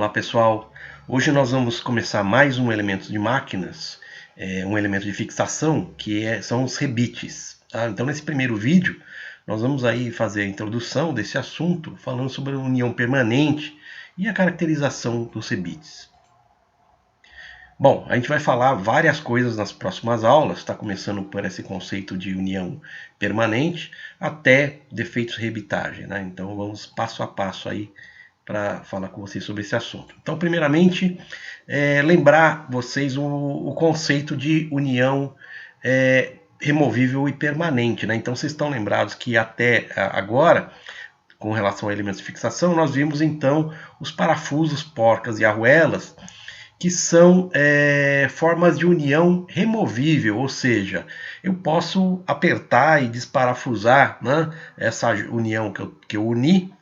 Olá pessoal, hoje nós vamos começar mais um elemento de máquinas, um elemento de fixação que são os rebites. Tá? Então nesse primeiro vídeo nós vamos aí fazer a introdução desse assunto, falando sobre a união permanente e a caracterização dos rebites. Bom, a gente vai falar várias coisas nas próximas aulas, está começando por esse conceito de união permanente até defeitos de rebitagem, né? Então vamos passo a passo aí para falar com vocês sobre esse assunto. Então, primeiramente, lembrar vocês o conceito de união removível e permanente, né? Então, vocês estão lembrados que até agora, com relação a elementos de fixação, nós vimos então os parafusos, porcas e arruelas, que são formas de união removível, ou seja, eu posso apertar e desparafusar, né, essa união que eu uni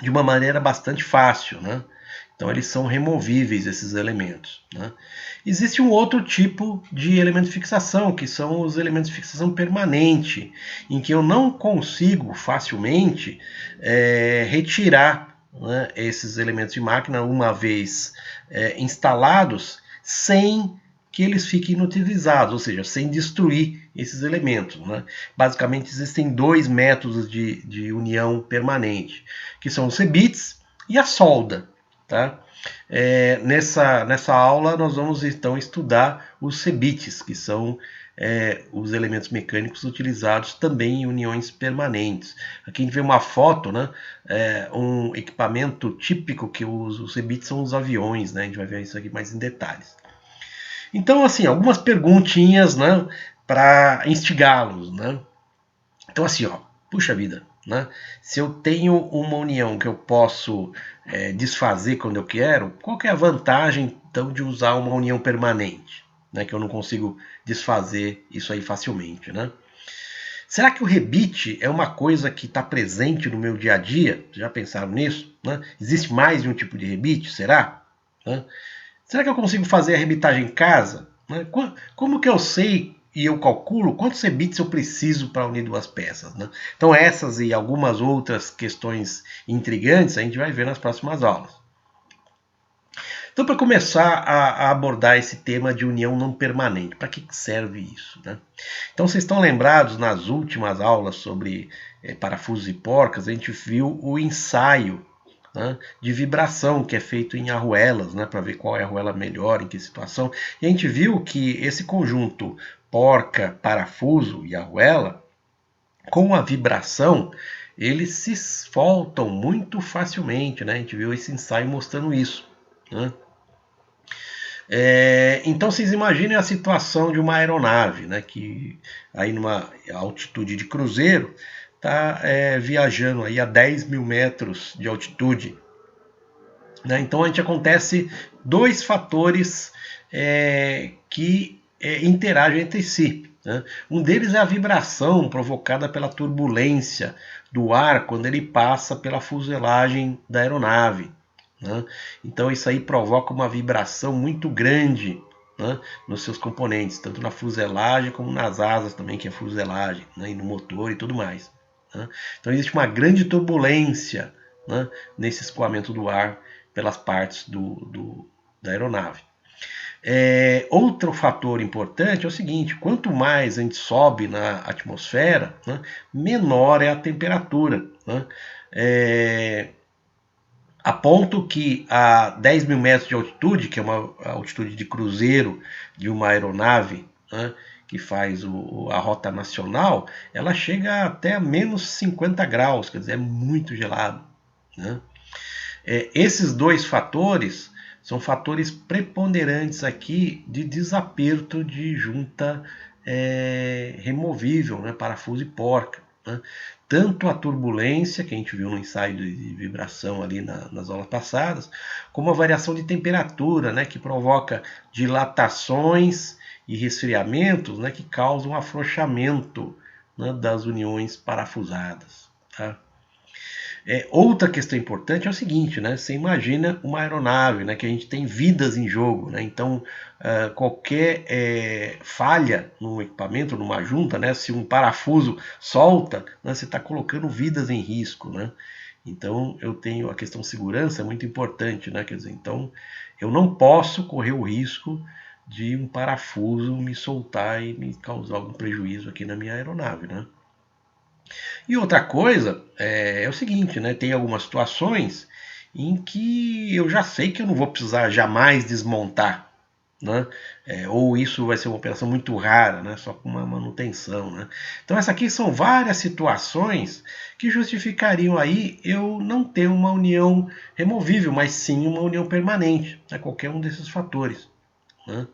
de uma maneira bastante fácil, né? Então eles são removíveis, esses elementos, né? Existe um outro tipo de elemento de fixação, que são os elementos de fixação permanente, em que eu não consigo facilmente retirar, né, esses elementos de máquina uma vez instalados, sem que eles fiquem inutilizados, ou seja, sem destruir esses elementos, né? Basicamente existem dois métodos de união permanente, que são os rebites e a solda. Tá? Nessa aula nós vamos então estudar os rebites, que são os elementos mecânicos utilizados também em uniões permanentes. Aqui a gente vê uma foto, né, um equipamento típico que os rebites são os aviões, né? A gente vai ver isso aqui mais em detalhes. Então, assim, algumas perguntinhas, né, para instigá-los, né? Então, assim, ó, puxa vida, né? Se eu tenho uma união que eu posso desfazer quando eu quero, qual que é a vantagem, então, de usar uma união permanente, né? Que eu não consigo desfazer isso aí facilmente, né? Será que o rebite é uma coisa que está presente no meu dia a dia? Já pensaram nisso? Né? Existe mais de um tipo de rebite? Será? Né? Será que eu consigo fazer a rebitagem em casa? Né? Como que eu sei e eu calculo quantos rebites eu preciso para unir duas peças? Né? Então essas e algumas outras questões intrigantes a gente vai ver nas próximas aulas. Então, para começar a abordar esse tema de união não permanente, para que serve isso? Né? Então, vocês estão lembrados nas últimas aulas sobre parafusos e porcas, a gente viu o ensaio, né, de vibração que é feito em arruelas, né, para ver qual é a arruela melhor, em que situação. E a gente viu que esse conjunto porca, parafuso e arruela, com a vibração, eles se soltam muito facilmente, né? A gente viu esse ensaio mostrando isso, né? Então vocês imaginem a situação de uma aeronave, né, que aí numa altitude de cruzeiro está viajando aí a 10 mil metros de altitude, né? Então a gente acontece dois fatores que interagem entre si. Né? Um deles é a vibração provocada pela turbulência do ar quando ele passa pela fuselagem da aeronave. Né? Então isso aí provoca uma vibração muito grande, né, nos seus componentes, tanto na fuselagem como nas asas também, que é a fuselagem, né, e no motor e tudo mais. Né? Então existe uma grande turbulência, né, nesse escoamento do ar pelas partes da aeronave. Outro fator importante é o seguinte: quanto mais a gente sobe na atmosfera, né, menor é a temperatura. Né? A ponto que a 10 mil metros de altitude, que é uma altitude de cruzeiro de uma aeronave, né, que faz a rota nacional, ela chega até a menos 50 graus, quer dizer, é muito gelado. Né? Esses dois fatores são fatores preponderantes aqui de desaperto de junta removível, né, parafuso e porca. Né? Tanto a turbulência, que a gente viu no ensaio de vibração ali nas aulas passadas, como a variação de temperatura, né, que provoca dilatações e resfriamentos, né, que causam afrouxamento, né, das uniões parafusadas. Tá? Outra questão importante é o seguinte, né? Você imagina uma aeronave, né, que a gente tem vidas em jogo, né? Então qualquer falha no equipamento, numa junta, né, se um parafuso solta, né, você está colocando vidas em risco, né? Então eu tenho a questão de segurança, é muito importante, né? Quer dizer, então eu não posso correr o risco de um parafuso me soltar e me causar algum prejuízo aqui na minha aeronave, né? E outra coisa é o seguinte, né? Tem algumas situações em que eu já sei que eu não vou precisar jamais desmontar, né? Ou isso vai ser uma operação muito rara, né? Só com uma manutenção, né? Então essas aqui são várias situações que justificariam aí eu não ter uma união removível, mas sim uma união permanente, né? Qualquer um desses fatores, né?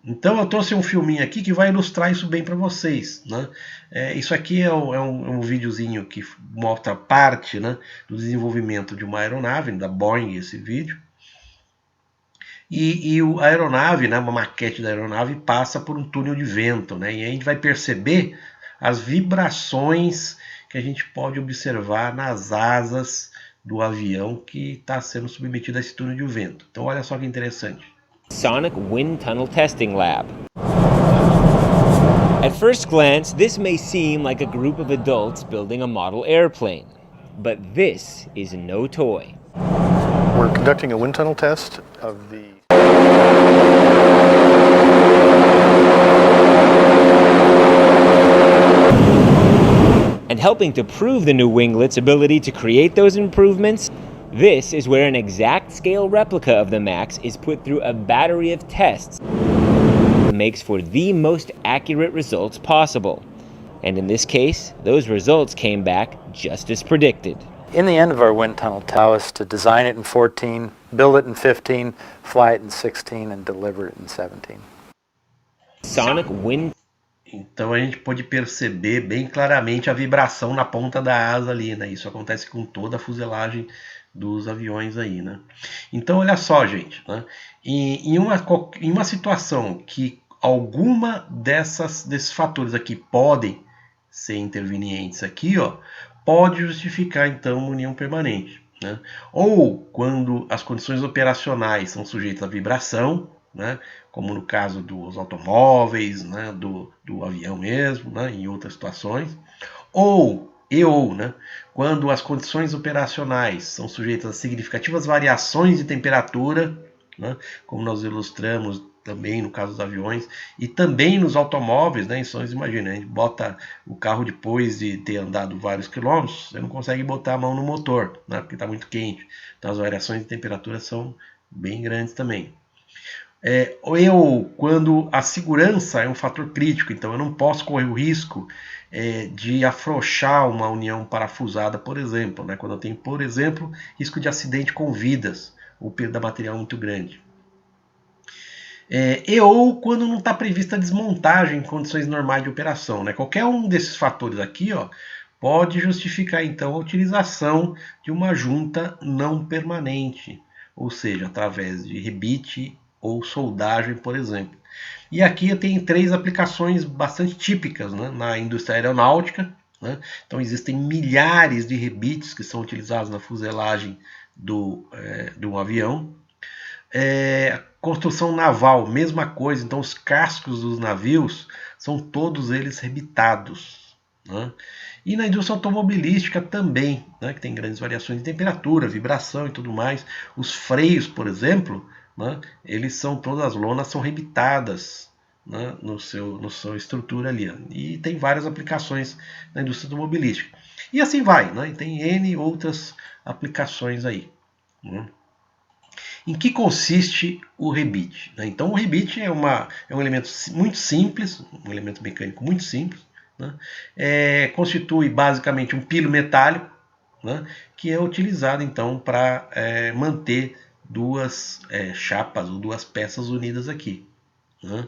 Então eu trouxe um filminho aqui que vai ilustrar isso bem para vocês, né? Isso aqui é um videozinho que mostra parte, né, do desenvolvimento de uma aeronave, da Boeing, esse vídeo. E a aeronave, né, uma maquete da aeronave, passa por um túnel de vento, né? E aí a gente vai perceber as vibrações que a gente pode observar nas asas do avião que está sendo submetido a esse túnel de vento. Então olha só que interessante. Sonic Wind Tunnel Testing Lab. At first glance, this may seem like a group of adults building a model airplane, but this is no toy. We're conducting a wind tunnel test of the And helping to prove the new winglet's ability to create those improvements, this is where an exact scale replica of the MAX is put through a battery of tests that makes for the most accurate results possible. And in this case, those results came back just as predicted. In the end of our wind tunnel was to design it in 14, build it in 15, fly it in 16, and deliver it in 17. Sonic Wind. Então a gente pode perceber bem claramente a vibração na ponta da asa ali, né? Isso acontece com toda a fuselagem dos aviões aí, né? Então olha só, gente, né? Em uma situação que alguma desses fatores aqui podem ser intervenientes aqui, ó, pode justificar então uma união permanente, né? Ou quando as condições operacionais são sujeitas à vibração, né? Como no caso dos automóveis, né? do avião mesmo, né? Em outras situações, ou né? Quando as condições operacionais são sujeitas a significativas variações de temperatura, né? Como nós ilustramos também no caso dos aviões e também nos automóveis, né? Então, imagina, a gente bota o carro depois de ter andado vários quilômetros, você não consegue botar a mão no motor, né? Porque está muito quente. Então as variações de temperatura são bem grandes também. Quando a segurança é um fator crítico, então eu não posso correr o risco de afrouxar uma união parafusada, por exemplo, né? Quando eu tenho, por exemplo, risco de acidente com vidas ou perda material muito grande. Ou quando não está prevista a desmontagem em condições normais de operação, né? Qualquer um desses fatores aqui, ó, pode justificar então a utilização de uma junta não permanente, ou seja, através de rebite ou soldagem, por exemplo. E aqui eu tenho 3 aplicações bastante típicas, né, na indústria aeronáutica, né? Então existem milhares de rebites que são utilizados na fuselagem de um avião. Construção naval, mesma coisa. Então os cascos dos navios são todos eles rebitados, né? E na indústria automobilística também, né, que tem grandes variações de temperatura, vibração e tudo mais. Os freios, por exemplo, né, todas as lonas são rebitadas, né, no sua estrutura ali, ó. E tem várias aplicações na indústria automobilística. E assim vai, né? E tem N outras aplicações aí, né? Em que consiste o rebite? Então o rebite é um elemento muito simples, um elemento mecânico muito simples, né? Constitui basicamente um pilo metálico, né? Que é utilizado então para manter duas chapas ou duas peças unidas aqui, né?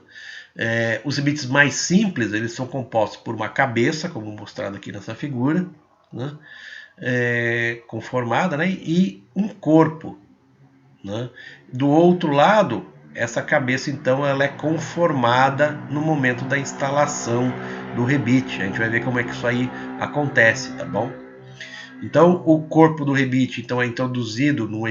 Os rebites mais simples eles são compostos por uma cabeça, como mostrado aqui nessa figura, né? Conformada, né? E um corpo, né? Do outro lado, essa cabeça então ela é conformada no momento da instalação do rebite. A gente vai ver como é que isso aí acontece, tá bom? Então o corpo do rebite então é introduzido num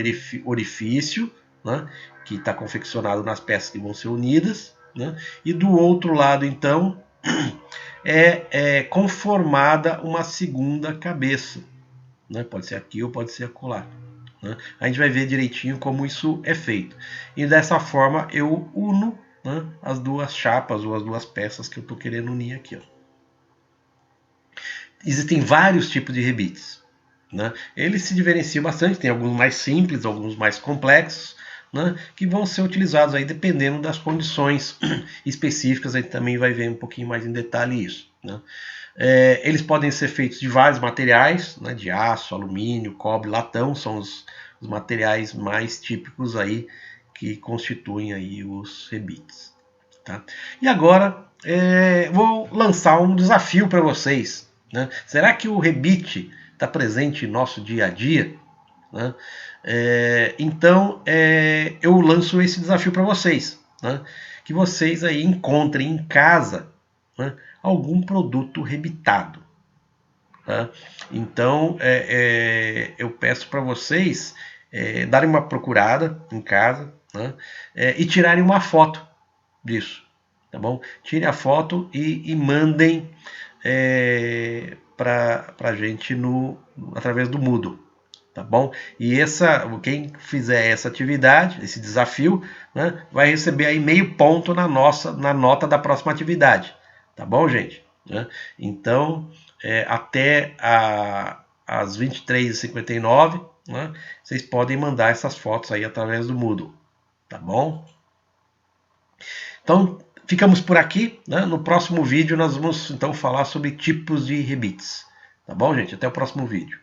orifício, né, que está confeccionado nas peças que vão ser unidas, né? E do outro lado então é conformada uma segunda cabeça, né? Pode ser aqui ou pode ser acolá. Né? A gente vai ver direitinho como isso é feito. E dessa forma eu uno, né, as duas chapas ou as duas peças que eu estou querendo unir aqui. Ó. Existem vários tipos de rebites. Né? Eles se diferenciam bastante, tem alguns mais simples, alguns mais complexos, né, que vão ser utilizados aí dependendo das condições específicas. A gente também vai ver um pouquinho mais em detalhe isso. Né? Eles podem ser feitos de vários materiais, né, de aço, alumínio, cobre, latão, são os materiais mais típicos aí que constituem aí os rebites. Tá? E agora vou lançar um desafio para vocês. Né? Será que o rebite está presente em nosso dia a dia? Né? Então eu lanço esse desafio para vocês, né? Que vocês aí encontrem em casa, né, algum produto rebitado. Tá? Então eu peço para vocês darem uma procurada em casa, né, e tirarem uma foto disso, tá bom? Tirem a foto e mandem para a gente através do Moodle, tá bom? E quem fizer essa atividade, esse desafio, né, vai receber aí meio ponto na nota da próxima atividade, tá bom, gente? Né? Então, até às 23h59, né, vocês podem mandar essas fotos aí através do Moodle, tá bom? Então, ficamos por aqui, né? No próximo vídeo nós vamos então falar sobre tipos de rebites. Tá bom, gente? Até o próximo vídeo.